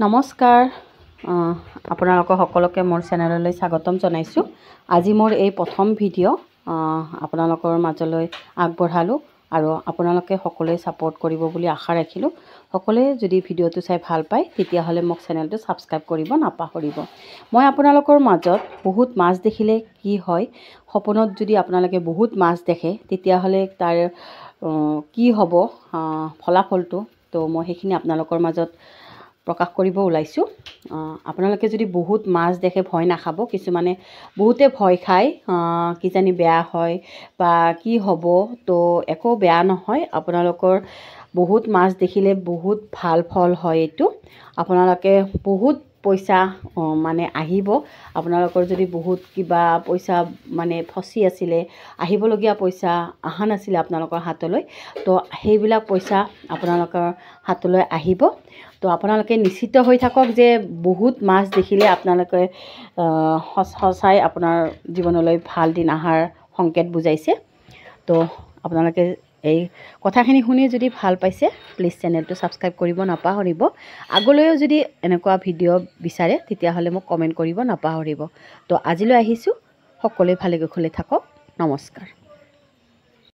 নমস্কাৰ আপোনালোক সকলোকে মোৰ চেনেললৈ স্বাগতম জনাইছোঁ। আজি মোৰ এই প্ৰথম ভিডিঅ' আপোনালোকৰ মাজলৈ আগবঢ়ালোঁ আৰু আপোনালোকে সকলোৱে ছাপোৰ্ট কৰিব বুলি আশা ৰাখিলোঁ। সকলোৱে যদি ভিডিঅ'টো চাই ভাল পায় তেতিয়াহ'লে মোক চেনেলটো ছাবস্ক্ৰাইব কৰিব নাপাহৰিব। মই আপোনালোকৰ মাজত বহুত মাছ দেখিলে কি হয়, সপোনত যদি আপোনালোকে বহুত মাছ দেখে তেতিয়াহ'লে তাৰ কি হ'ব ফলাফলটো, তো মই সেইখিনি আপোনালোকৰ মাজত প্ৰকাশ কৰিব ওলাইছোঁ। আপোনালোকে যদি বহুত মাছ দেখে ভয় নাখাব। কিছুমানে বহুতে ভয় খায় কিজানি বেয়া হয় বা কি হ'ব, তো একো বেয়া নহয়। আপোনালোকৰ বহুত মাছ দেখিলে বহুত ভাল ফল হয়। এইটো আপোনালোকে বহুত পইচা মানে আহিব। আপোনালোকৰ যদি বহুত কিবা পইচা মানে ফচি আছিলে, আহিবলগীয়া পইচা অহা নাছিলে আপোনালোকৰ হাতলৈ, তো সেইবিলাক পইচা আপোনালোকৰ হাতলৈ আহিব। তো আপোনালোকে নিশ্চিত হৈ থাকক যে বহুত মাছ দেখিলে আপোনালোকে সঁচাই আপোনাৰ জীৱনলৈ ভাল দিন অহাৰ সংকেত বুজাইছে। তো আপোনালোকে এই কথাখিনি শুনি যদি ভাল পাইছে প্লিজ চেনেলটো ছাবস্ক্ৰাইব কৰিব নাপাহৰিব। আগলৈও যদি এনেকুৱা ভিডিঅ' বিচাৰে তেতিয়াহ'লে মোক কমেণ্ট কৰিব নাপাহৰিব। তো আজিলৈ আহিছোঁ। সকলোৱে ভালে কুশলে থাকক। নমস্কাৰ।